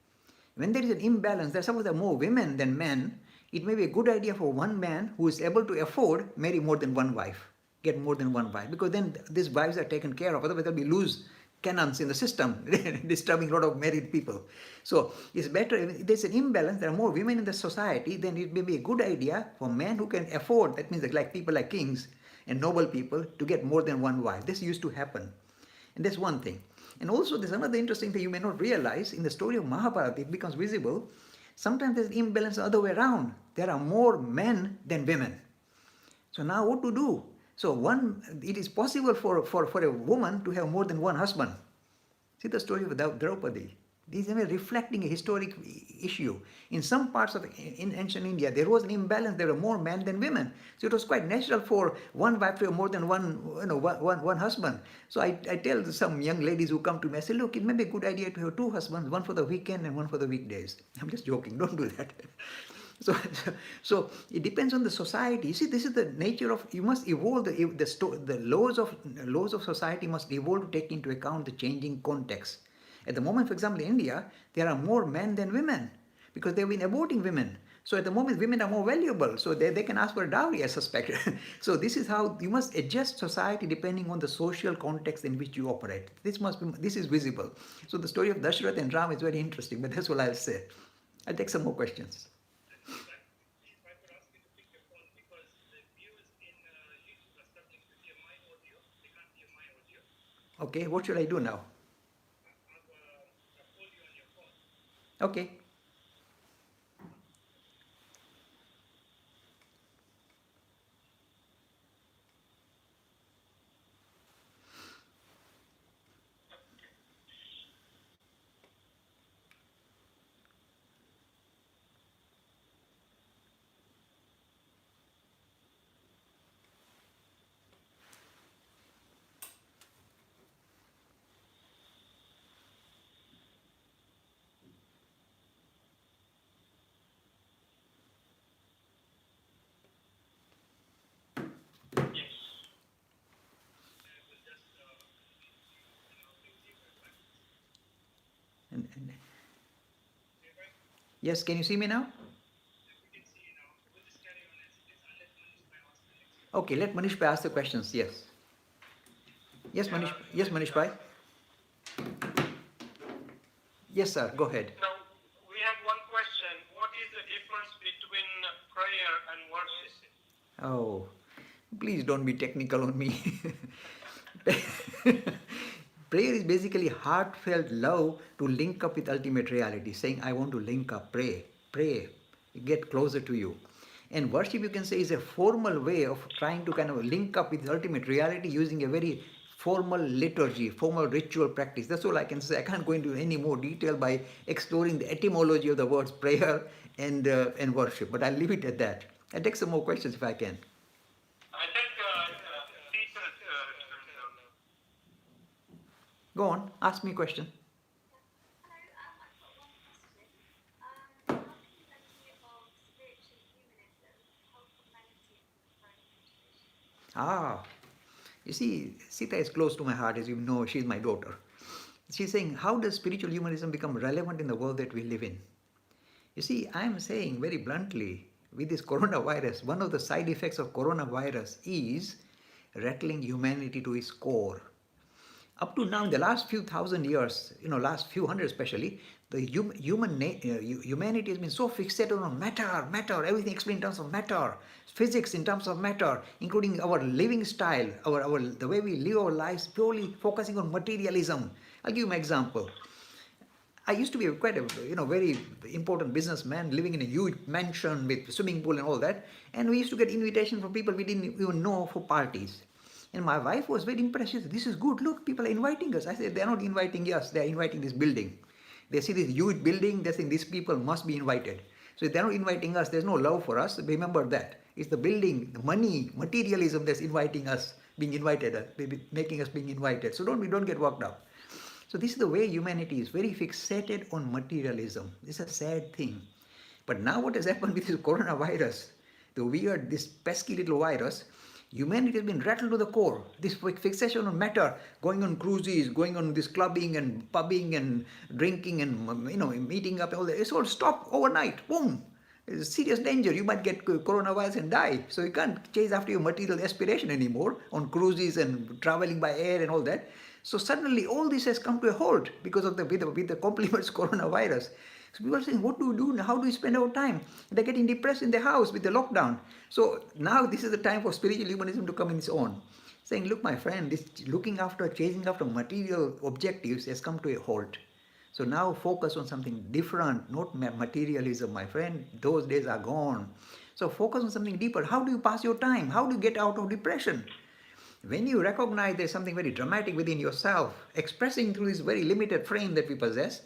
When there is an imbalance, there's suppose there are more women than men, it may be a good idea for one man who is able to afford marry more than one wife, get more than one wife, because then these wives are taken care of. Otherwise, we lose canons in the system, disturbing a lot of married people. So it's better if there's an imbalance, there are more women in the society, then it may be a good idea for men who can afford, that means like people like kings and noble people, to get more than one wife. This used to happen. And that's one thing. And also there's another interesting thing you may not realize. In the story of Mahabharata, it becomes visible. Sometimes there's an imbalance the other way around. There are more men than women. So now what to do? So it is possible for a woman to have more than one husband. See the story of Draupadi. This is reflecting a historic issue. In some parts of ancient India, there was an imbalance. There were more men than women. So it was quite natural for one wife to have more than one husband. So I tell some young ladies who come to me, I say, look, it may be a good idea to have 2 husbands, one for the weekend and one for the weekdays. I'm just joking. Don't do that. So it depends on the society. You see, this is the nature of, you must evolve, the laws of society must evolve to take into account the changing context. At the moment, for example, in India, there are more men than women because they've been aborting women. So at the moment, women are more valuable. So they can ask for a dowry, I suspect. So this is how you must adjust society depending on the social context in which you operate. This is visible. So the story of Dashrath and Ram is very interesting, but that's all I'll say. I'll take some more questions. Okay, what should I do now? Okay. Yes, can you see me now? Okay, let Manish Bhai ask the questions. Yes. Yes, Manish. Yes, Manish Bhai. Yes, sir. Go ahead. Now, we have one question. What is the difference between prayer and worship? Oh, please don't be technical on me. Prayer is basically heartfelt love to link up with ultimate reality, saying, I want to link up, pray, get closer to you. And worship, you can say, is a formal way of trying to kind of link up with ultimate reality using a very formal liturgy, formal ritual practice. That's all I can say. I can't go into any more detail by exploring the etymology of the words prayer and worship, but I'll leave it at that. I'll take some more questions if I can. I think Go on, ask me a question. You see, Sita is close to my heart, as you know, she's my daughter. She's saying, how does spiritual humanism become relevant in the world that we live in? You see, I'm saying very bluntly, with this coronavirus, one of the side effects of coronavirus is rattling humanity to its core. Up to now, in the last few thousand years, last few hundred especially, the humanity has been so fixated on matter, everything explained in terms of matter, physics in terms of matter, including our living style, the way we live our lives, purely focusing on materialism. I'll give you an example. I used to be quite a very important businessman living in a huge mansion with swimming pool and all that, and we used to get invitations from people we didn't even know for parties. And my wife was very impressed. She said, "This is good. Look, people are inviting us." I said, "They're not inviting us. They're inviting this building. They see this huge building. They think these people must be invited. So if they're not inviting us, there's no love for us. Remember that. It's the building, the money, materialism that's inviting us, being invited, making us being invited. So don't get worked up." So this is the way humanity is, very fixated on materialism. This is a sad thing. But now what has happened with this coronavirus, this pesky little virus, humanity has been rattled to the core. This fixation on matter, going on cruises, going on this clubbing and pubbing and drinking and meeting up, all that, it's all stopped overnight. Boom. It's a serious danger. You might get coronavirus and die. So you can't chase after your material aspiration anymore on cruises and traveling by air and all that. So suddenly all this has come to a halt because of with the compliments coronavirus. So people are saying, what do we do now? How do we spend our time? They're getting depressed in their house with the lockdown. So now this is the time for spiritual humanism to come in its own. Saying, look, my friend, this chasing after material objectives has come to a halt. So now focus on something different, not materialism, my friend. Those days are gone. So focus on something deeper. How do you pass your time? How do you get out of depression? When you recognize there's something very dramatic within yourself, expressing through this very limited frame that we possess,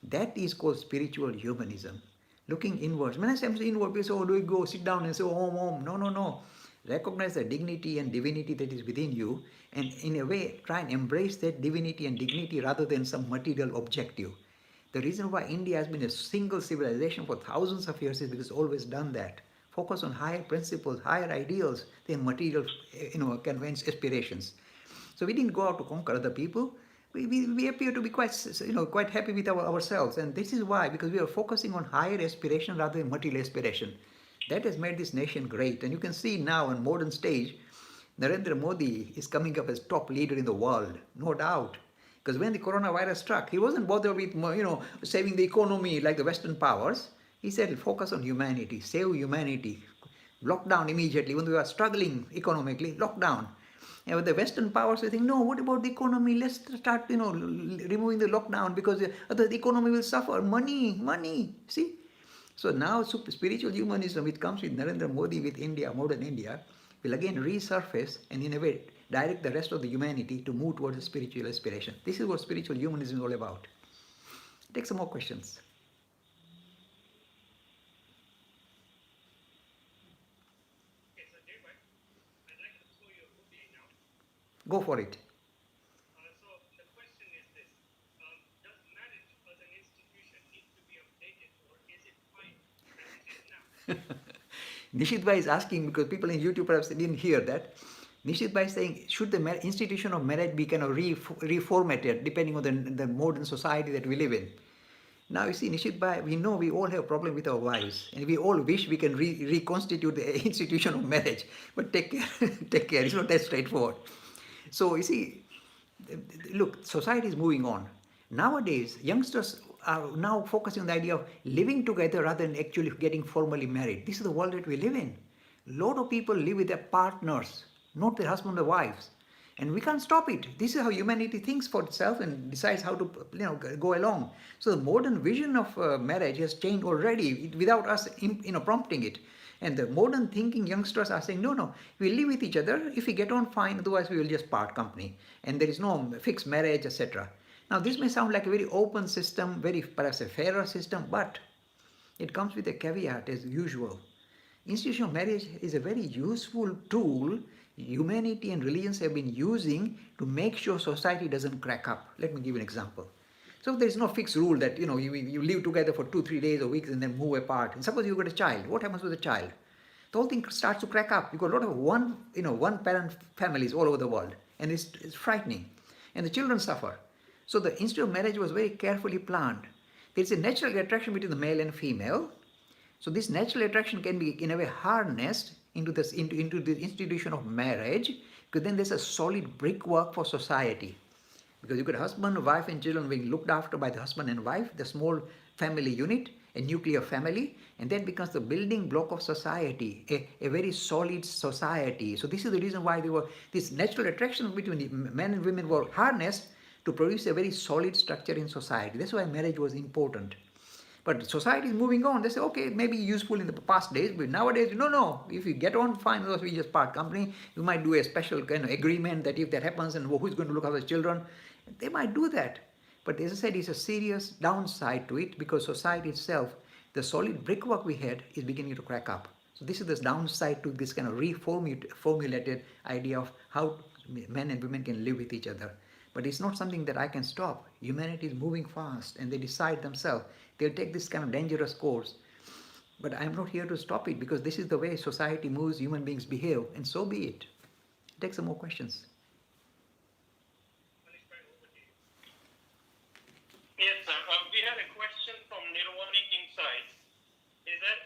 that is called spiritual humanism. Looking inwards. When I say inward, people say, "Oh, do we go sit down and say, oh, no. Recognize the dignity and divinity that is within you, and in a way, try and embrace that divinity and dignity rather than some material objective. The reason why India has been a single civilization for thousands of years is because it's always done that. Focus on higher principles, higher ideals than material, convinced aspirations. So we didn't go out to conquer other people. We appear to be quite happy with ourselves, and this is why, because we are focusing on higher aspiration rather than material aspiration. That has made this nation great, and you can see now on modern stage, Narendra Modi is coming up as top leader in the world, no doubt. Because when the coronavirus struck, he wasn't bothered with saving the economy like the Western powers. He said, focus on humanity, save humanity, lock down immediately. When we are struggling economically, lock down. And with the Western powers, we think, no, what about the economy? Let's start, removing the lockdown because otherwise the economy will suffer. Money, see? So now spiritual humanism, which comes with Narendra Modi, with India, modern India, will again resurface and in a way direct the rest of the humanity to move towards a spiritual aspiration. This is what spiritual humanism is all about. Take some more questions. Go for it. So the question is this, does marriage as an institution need to be updated, or is it fine as it is now? Nishit Bhai is asking, because people in YouTube perhaps didn't hear that. Nishit Bhai is saying, should the institution of marriage be kind of reformatted depending on the modern society that we live in? Now you see, Nishit Bhai, we know we all have a problem with our wives, and we all wish we can reconstitute the institution of marriage. But take care, it's not that straightforward. So you see, look, society is moving on. Nowadays, youngsters are now focusing on the idea of living together rather than actually getting formally married. This is the world that we live in. A lot of people live with their partners, not their husband or wives. And we can't stop it. This is how humanity thinks for itself and decides how to go along. So the modern vision of marriage has changed already without us prompting it. And the modern thinking youngsters are saying, no, we live with each other. If we get on, fine. Otherwise, we will just part company. And there is no fixed marriage, etc. Now, this may sound like a very open system, perhaps a fairer system, but it comes with a caveat as usual. Institution of marriage is a very useful tool humanity and religions have been using to make sure society doesn't crack up. Let me give you an example. So there is no fixed rule that you live together for 2-3 days or weeks and then move apart. And suppose you got a child, what happens with the child? The whole thing starts to crack up. You got a lot of one parent families all over the world, and it's frightening, and the children suffer. So the institute of marriage was very carefully planned. There's a natural attraction between the male and female. So this natural attraction can be in a way harnessed into into the institution of marriage, because then there's a solid brickwork for society. Because you got husband, wife, and children being looked after by the husband and wife, the small family unit, a nuclear family, and that becomes the building block of society, a very solid society. So this is the reason why this natural attraction between men and women were harnessed to produce a very solid structure in society. That's why marriage was important. But society is moving on. They say, okay, maybe useful in the past days, but nowadays, no. If you get on, fine, we just part company. You might do a special kind of agreement that if that happens, and who's going to look after the children? They might do that. But as I said, it's a serious downside to it, because society itself, the solid brickwork we had, is beginning to crack up. So this is the downside to this kind of reformulated idea of how men and women can live with each other. But it's not something that I can stop. Humanity is moving fast, and they decide themselves. They'll take this kind of dangerous course. But I'm not here to stop it, because this is the way society moves, human beings behave, and so be it. Take some more questions. Yes, sir. We have a question from Nirvanic Insights.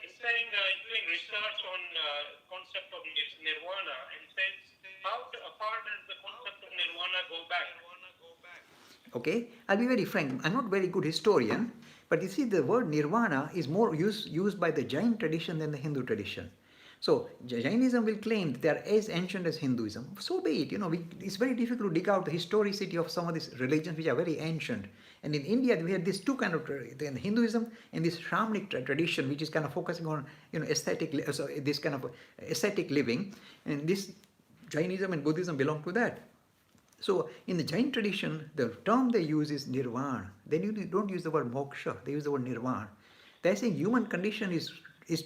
It's saying doing research on concept of nirvana, and says how far does the concept of nirvana go back? Okay, I'll be very frank. I'm not a very good historian, but you see, the word nirvana is more used by the Jain tradition than the Hindu tradition. So Jainism will claim that they are as ancient as Hinduism. So be it. It's very difficult to dig out the historicity of some of these religions which are very ancient. And in India, we have these two kind of Hinduism and this Shramanic tradition, which is kind of focusing on this kind of ascetic living, and this Jainism and Buddhism belong to that. So in the Jain tradition, the term they use is nirvana. They don't use the word moksha, they use the word nirvana. They're saying human condition is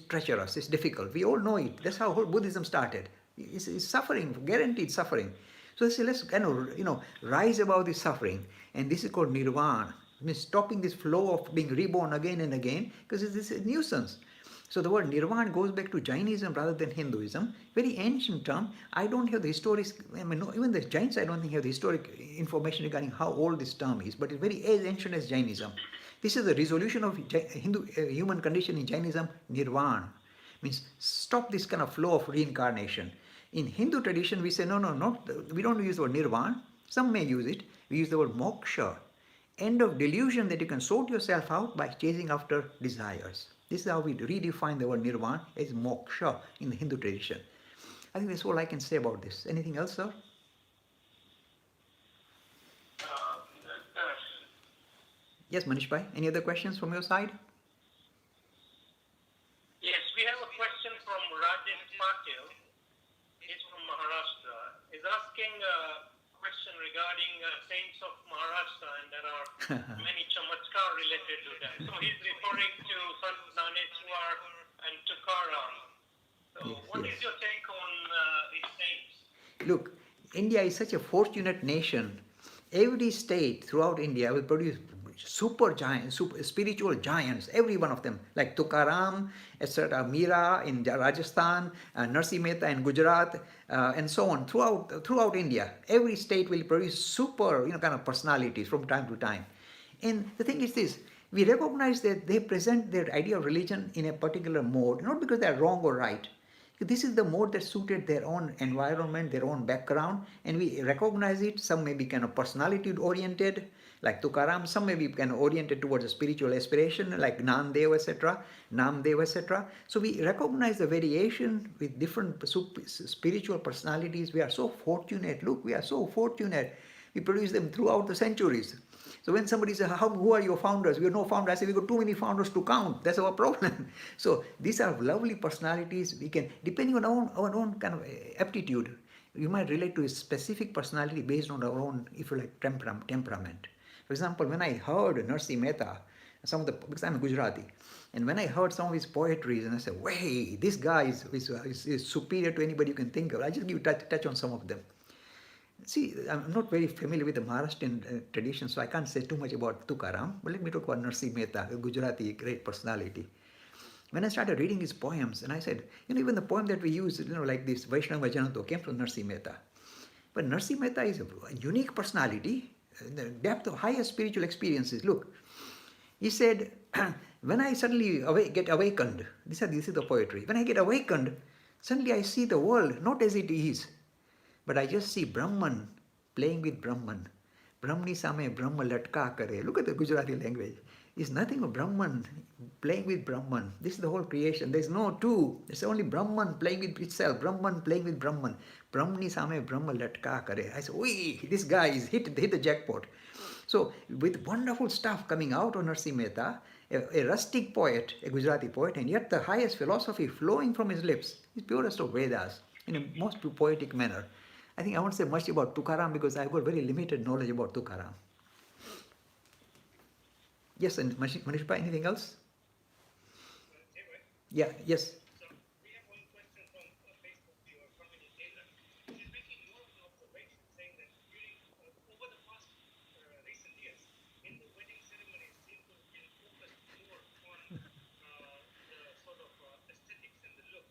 treacherous, it's difficult. We all know it. That's how whole Buddhism started. It's suffering, guaranteed suffering. So they say, let's kind of, rise above this suffering. And this is called nirvana. It means stopping this flow of being reborn again and again, because it's a nuisance. So the word nirvana goes back to Jainism rather than Hinduism. Very ancient term. I don't have the historic, even the Jains, I don't think have the historic information regarding how old this term is, but it's very as ancient as Jainism. This is the resolution of human condition in Jainism, nirvana. Means stop this kind of flow of reincarnation. In Hindu tradition, we say, we don't use the word nirvana. Some may use it. We use the word moksha. End of delusion, that you can sort yourself out by chasing after desires. This is how we redefine the word nirvana as moksha in the Hindu tradition. I think that's all I can say about this. Anything else, sir? Yes, Manish Bhai. Any other questions from your side? Yes, we have a question from Rajesh Patil. He's from Maharashtra. He's asking a question regarding saints of Maharashtra, and there are many chamatkar related to that. So he's referring to Sant Naneshwar and Tukaram. So what is your take on these saints? Look, India is such a fortunate nation. Every state throughout India will produce super giants, spiritual giants, every one of them, like Tukaram, etc., Mira in Rajasthan, Narsi Mehta in Gujarat, and so on. Throughout India, every state will produce super, kind of personalities from time to time. And the thing is this, we recognize that they present their idea of religion in a particular mode, not because they are wrong or right. This is the mode that suited their own environment, their own background, and we recognize it. Some may be kind of personality oriented, like Tukaram. Some may be kind of oriented towards a spiritual aspiration, like Namdev, etc. So we recognize the variation with different spiritual personalities. We are so fortunate. Look, we are so fortunate. We produce them throughout the centuries. So when somebody says, who are your founders? We have no founders. I say, we got too many founders to count. That's our problem. So these are lovely personalities. We can, depending on our own kind of aptitude, we might relate to a specific personality based on our own, if you like, temperament. For example, when I heard Narsi Mehta, because I'm a Gujarati, and when I heard some of his poetry, and I said, wait, this guy is superior to anybody you can think of. I just give touch on some of them. See, I'm not very familiar with the Maharashtrian tradition, so I can't say too much about Tukaram, but let me talk about Narsi Mehta, a Gujarati great personality. When I started reading his poems, and I said, even the poem that we use, like this Vaishnava Jananto came from Narsi Mehta. But Narsi Mehta is a unique personality, the depth of higher spiritual experiences. Look, He said, when I suddenly get awakened, this is the poetry. When I get awakened, suddenly I see the world not as it is, but I just see Brahman playing with Brahman. Brahmani same Brahma latka kare. Look at the Gujarati language. It's nothing but Brahman playing with Brahman. This is the whole creation. There's no two. There's only Brahman playing with itself. Brahman playing with Brahman. Brahmani same Brahma latka kare. I said, oi, this guy is hit the jackpot. So with wonderful stuff coming out of Narsi Mehta, a rustic poet, a Gujarati poet, and yet the highest philosophy flowing from his lips is purest of Vedas in a most poetic manner. I think I won't say much about Tukaram because I've got very limited knowledge about Tukaram. Yes, and Manishpa, anything else? Yeah, yes. So we have one question from a Facebook viewer, Kamini Taylor. She's making more of an observation, saying that during over the past recent years, Hindu wedding ceremonies seem to have been focused more on the sort of aesthetics and the look.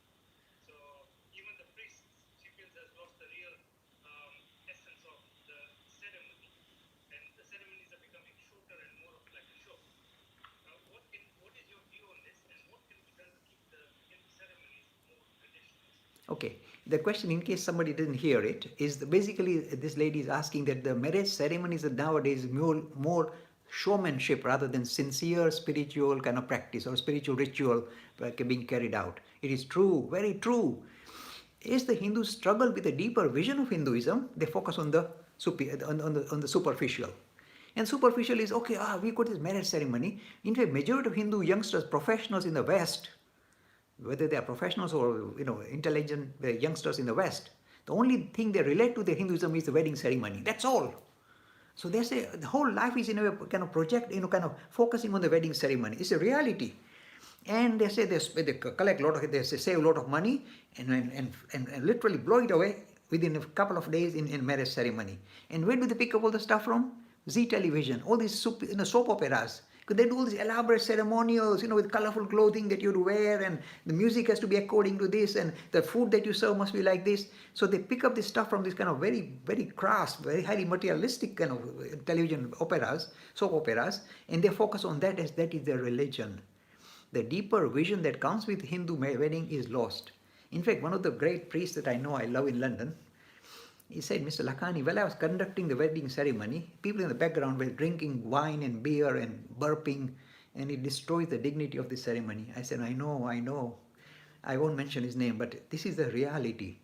So even the priests, she feels, has lost the real essence of the ceremony, and the ceremonies are becoming shorter and more of like a show. What is your view on this, and what can be done to keep the Hindu ceremonies more traditional? Okay. The question, in case somebody didn't hear it, is basically this lady is asking that the marriage ceremonies are nowadays more showmanship rather than sincere spiritual kind of practice or spiritual ritual being carried out. It is true, very true. Is the Hindus struggle with a deeper vision of Hinduism? They focus on the superficial. And superficial is, okay, we got this marriage ceremony. In fact, majority of Hindu youngsters, professionals in the West, whether they are professionals or intelligent youngsters in the West, the only thing they relate to their Hinduism is the wedding ceremony. That's all. So they say the whole life is in a way kind of project, kind of focusing on the wedding ceremony. It's a reality. And they say they collect a lot of, they save a lot of money and literally blow it away within a couple of days in marriage ceremony. And where do they pick up all the stuff from? Z television, all these soap operas. Because they do all these elaborate ceremonials, with colorful clothing that you have to wear, and the music has to be according to this, and the food that you serve must be like this. So they pick up this stuff from this kind of very, very crass, very highly materialistic kind of television operas, soap operas, and they focus on that as that is their religion. The deeper vision that comes with Hindu wedding is lost. In fact, one of the great priests that I know, I love in London, he said, Mr. Lakhani, while I was conducting the wedding ceremony, people in the background were drinking wine and beer and burping, and it destroys the dignity of the ceremony. I said, I know. I won't mention his name, but this is the reality.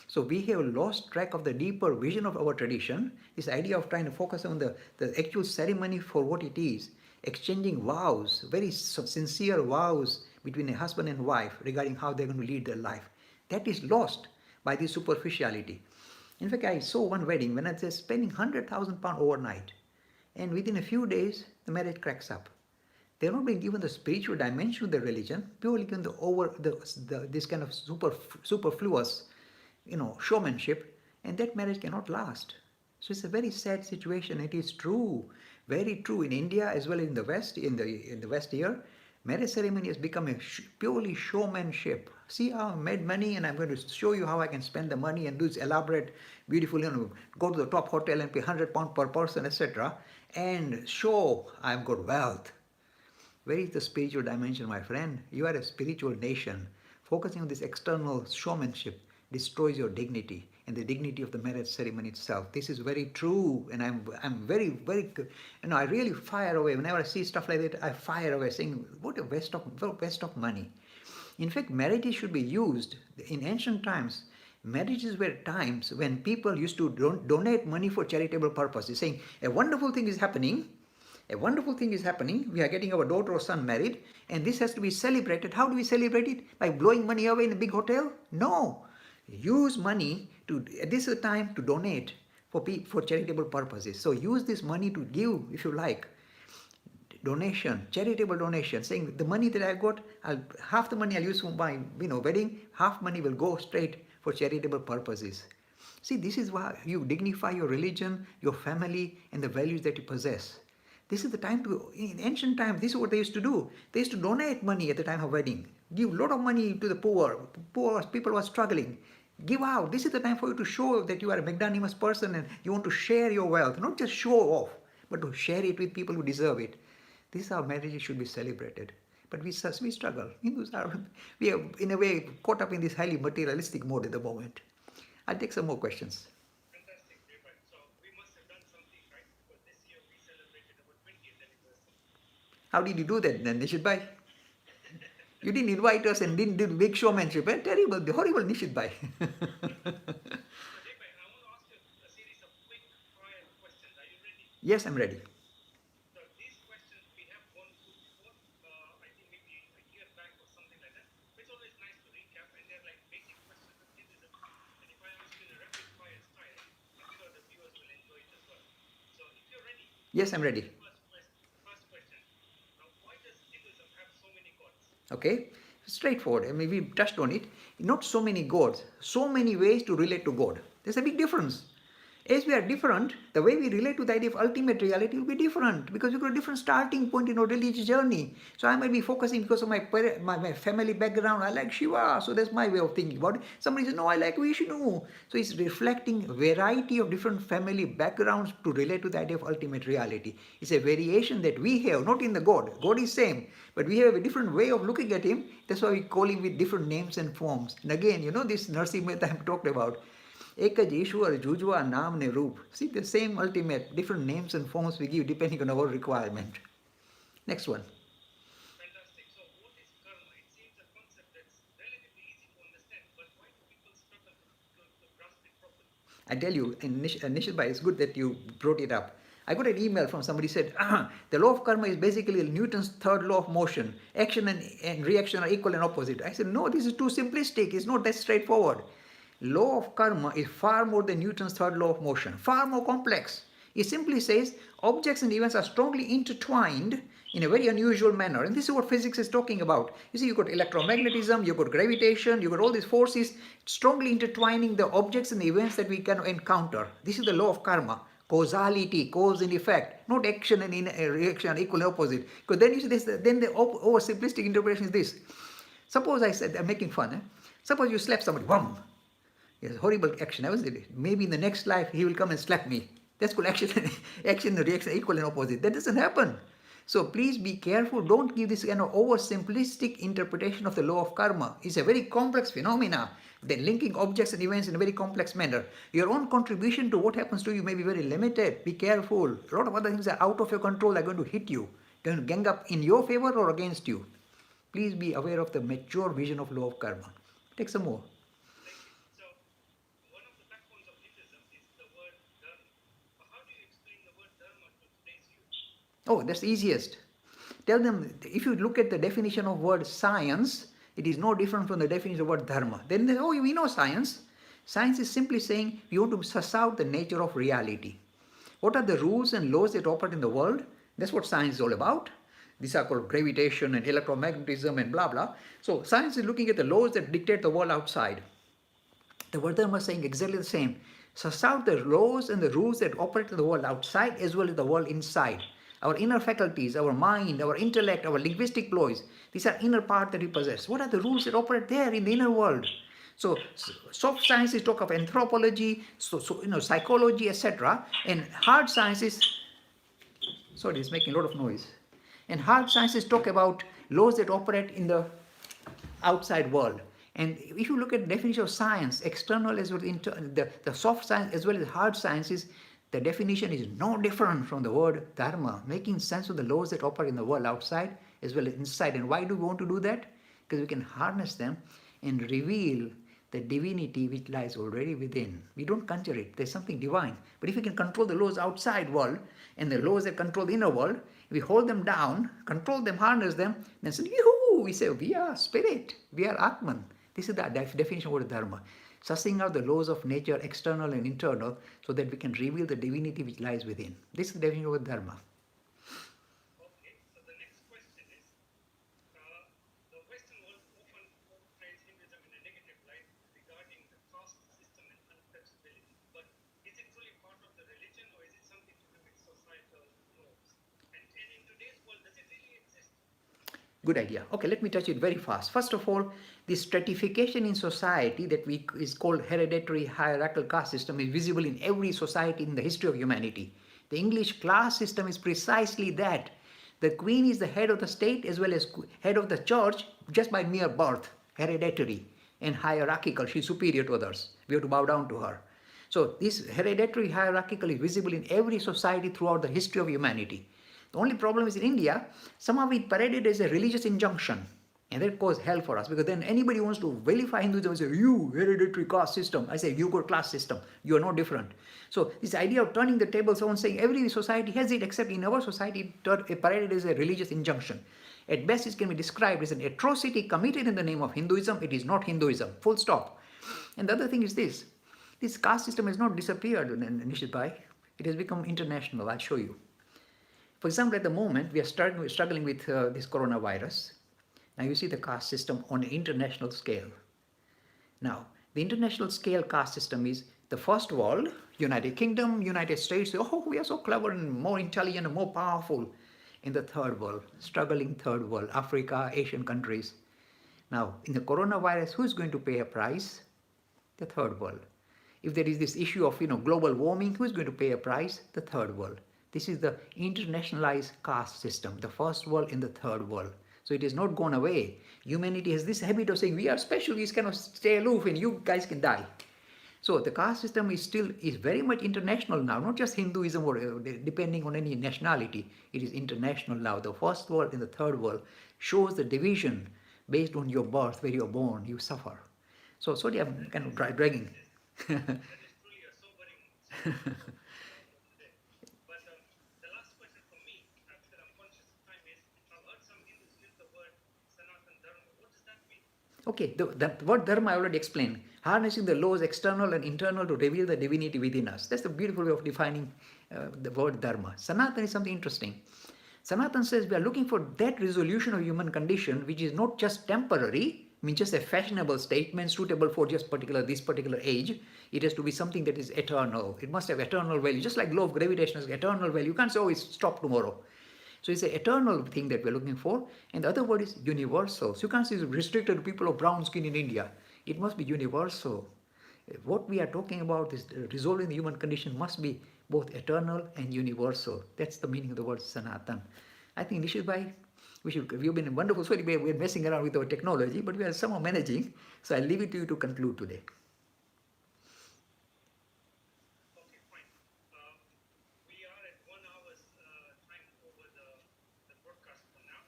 So we have lost track of the deeper vision of our tradition, this idea of trying to focus on the actual ceremony for what it is, exchanging vows, very sincere vows between a husband and wife regarding how they're going to lead their life. That is lost by this superficiality. In fact, I saw one wedding when I was spending £100,000 overnight, and within a few days, the marriage cracks up. They're not being given the spiritual dimension of the religion, purely given this kind of superfluous, showmanship, and that marriage cannot last. So it's a very sad situation. It is true, very true in India as well as in the West. In the West here, marriage ceremony has become a purely showmanship. See how I made money, and I'm going to show you how I can spend the money and do this elaborate, beautiful, go to the top hotel and pay £100 per person, etc. and show I've got wealth. Where is the spiritual dimension, my friend? You are a spiritual nation. Focusing on this external showmanship destroys your dignity and the dignity of the marriage ceremony itself. This is very true, and I'm very, very, I really fire away. Whenever I see stuff like that, I fire away, saying, what a waste of money. In fact, marriages should be used. In ancient times, marriages were times when people used to donate money for charitable purposes, saying, a wonderful thing is happening, we are getting our daughter or son married, and this has to be celebrated. How do we celebrate it? By blowing money away in a big hotel? No. Use money this is a time to donate for charitable purposes. So use this money to give, if you like, donation, charitable donation, saying the money that I got, half the money I'll use for my wedding, half money will go straight for charitable purposes. See, this is why you dignify your religion, your family, and the values that you possess. This is the time in ancient times, this is what they used to do. They used to donate money at the time of wedding, give a lot of money to the poor people who are struggling. Give out. This is the time for you to show that you are a magnanimous person and you want to share your wealth, not just show off, but to share it with people who deserve it. This is how marriages should be celebrated. But we struggle. Hindus are, we are in a way caught up in this highly materialistic mode at the moment. I'll take some more questions. Fantastic, Deepak. So we must have done something right because this year we celebrated our 20th anniversary. How did you do that then, Nishit Bhai? You didn't invite us and didn't do big showmanship. Eh? Terrible, horrible Nishit Bhai. So Deepak, I want to ask you a series of quick fire questions. Are you ready? Yes, I'm ready. So these questions we have gone through before, I think maybe a year back or something like that. It's always nice to recap, and they're like basic questions of Hinduism. And if I ask you in a rapid fire style, I'm sure the viewers will enjoy it as well. So if you're ready, Yes, I'm ready. first question. Why does Hinduism have so many gods? Okay, straightforward. I mean, we touched on it. Not so many gods, so many ways to relate to God. There's a big difference. As we are different, the way we relate to the idea of ultimate reality will be different because we've got a different starting point in our religious journey. So I might be focusing because of my family background. I like Shiva, so that's my way of thinking about it. Somebody says, no, I like Vishnu. So it's reflecting a variety of different family backgrounds to relate to the idea of ultimate reality. It's a variation that we have, not in the God. God is same, but we have a different way of looking at him. That's why we call him with different names and forms. And again, this Narsimha Mehta I talked about. એક જ ઈશ્વર જુજવા નામ ને રૂપ. See, the same ultimate, different names and forms we give depending on our requirement. Next one. Fantastic. So what is karma? It seems a concept that's relatively easy to understand, but why do people struggle to grasp it properly? I tell you, Nishit Bhai, it's good that you brought it up. I got an email from somebody who said, the law of karma is basically Newton's third law of motion. Action and reaction are equal and opposite. I said, no, this is too simplistic. It's not that straightforward. Law of karma is far more than Newton's third law of motion, far more complex. It simply says objects and events are strongly intertwined in a very unusual manner. And this is what physics is talking about. You see, you've got electromagnetism, you've got gravitation, you've got all these forces strongly intertwining the objects and the events that we can encounter. This is the law of karma. Causality, cause and effect, not action and reaction, equal and opposite. Because then you see this, then the oversimplistic interpretation is this. Suppose I said, I'm making fun, Suppose you slap somebody, wham! Yes, horrible action. I was maybe in the next life he will come and slap me. That's called action, action and reaction equal and opposite. That doesn't happen. So please be careful. Don't give this kind of oversimplistic interpretation of the law of karma. It's a very complex phenomena. Then linking objects and events in a very complex manner. Your own contribution to what happens to you may be very limited. Be careful. A lot of other things are out of your control. Are going to hit you. Going to gang up in your favor or against you. Please be aware of the mature vision of law of karma. Take some more. Oh, that's the easiest. Tell them, if you look at the definition of word science, it is no different from the definition of word dharma. Then they, oh, we know science. Science is simply saying we want to suss out the nature of reality. What are the rules and laws that operate in the world? That's what science is all about. These are called gravitation and electromagnetism and blah, blah. So science is looking at the laws that dictate the world outside. The word dharma is saying exactly the same. Suss out the laws and the rules that operate in the world outside as well as the world inside. Our inner faculties, our mind, our intellect, our linguistic ploys, these are inner part that we possess. What are the rules that operate there in the inner world? So soft sciences talk of anthropology, psychology, etc. And hard sciences, sorry, it's making a lot of noise. And hard sciences talk about laws that operate in the outside world. And if you look at the definition of science, external as well as the soft science as well as hard sciences, the definition is no different from the word dharma, making sense of the laws that operate in the world outside as well as inside. And why do we want to do that? Because we can harness them and reveal the divinity which lies already within. We don't conjure it. There's something divine. But if we can control the laws outside world and the laws that control the inner world, we hold them down, control them, harness them, then say, yoo-hoo! We say, we are spirit, we are Atman. This is the definition of word dharma. Sussing out the laws of nature, external and internal, so that we can reveal the divinity which lies within. This is the definition of dharma. Okay, so the next question is, the Western world often portrays Hinduism in a negative light regarding the caste system and untouchability. But is it truly part of the religion or is it something to do with societal norms? And in today's world, does it really exist? Good idea. Okay, let me touch it very fast. First of all, the stratification in society that is called hereditary hierarchical caste system is visible in every society in the history of humanity. The English class system is precisely that. The queen is the head of the state as well as head of the church just by mere birth, hereditary and hierarchical. She's superior to others. We have to bow down to her. So this hereditary hierarchical is visible in every society throughout the history of humanity. The only problem is in India, somehow we paraded as a religious injunction. And that caused hell for us, because then anybody wants to vilify Hinduism and say, you hereditary caste system. I say, you got class system. You are no different. So this idea of turning the tables on, saying every society has it, except in our society, paraded as a religious injunction. At best, it can be described as an atrocity committed in the name of Hinduism. It is not Hinduism. Full stop. And the other thing is this. This caste system has not disappeared, Nishit Bhai. It has become international. I'll show you. For example, at the moment, we are struggling with this coronavirus. Now you see the caste system on an international scale. Now, the international scale caste system is the first world, United Kingdom, United States. Oh, we are so clever and more intelligent and more powerful. In the third world, struggling third world, Africa, Asian countries. Now, in the coronavirus, who is going to pay a price? The third world. If there is this issue of global warming, who is going to pay a price? The third world. This is the internationalized caste system, the first world in the third world. So it has not gone away. Humanity has this habit of saying, we are special, we cannot stay aloof and you guys can die. So the caste system is very much international now, not just Hinduism or depending on any nationality. It is international now. The first world and the third world shows the division based on your birth, where you are born, you suffer. So sorry, I'm kind of dragging. That is truly a sobering today. But the last question from me, because I'm conscious of time, is I've heard some Hindus use the word Sanatan Dharma. What does that mean? Okay, the word dharma I already explained. Harnessing the laws external and internal to reveal the divinity within us. That's the beautiful way of defining the word dharma. Sanatan is something interesting. Sanatan says we are looking for that resolution of human condition which is not just temporary, just a fashionable statement suitable for just this particular age. It has to be something that is eternal. It must have eternal value. Just like law of gravitation has eternal value. You can't say, oh, it's stop tomorrow. So it's an eternal thing that we're looking for. And the other word is universal. So you can't say it's restricted to people of brown skin in India. It must be universal. What we are talking about is resolving the human condition must be both eternal and universal. That's the meaning of the word Sanatan. I think Nishit Bhai, we've been wonderful. Sorry, we're messing around with our technology, but we are somehow managing. So I'll leave it to you to conclude today. Okay, fine. We are at 1 hour's time over the broadcast for now.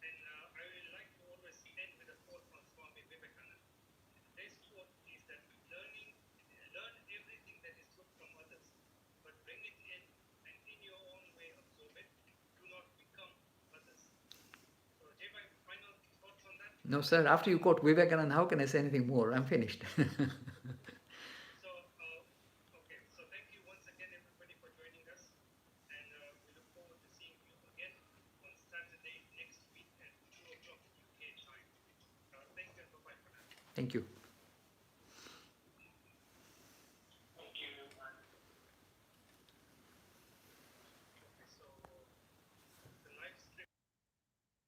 And I would like to always end with a quote from Swami Vivekananda. Today's quote is that learn everything that is good from others, but bring it in and in your own way absorb it. Do not become others. So, Jay, final thoughts on that? No, sir, after you quote Vivekananda, how can I say anything more? I'm finished. So, okay. So, thank you once again, everybody, for joining us. And we look forward to seeing you again on Saturday next week at 2 o'clock UK time. Thank you and bye-bye for now. Thank you.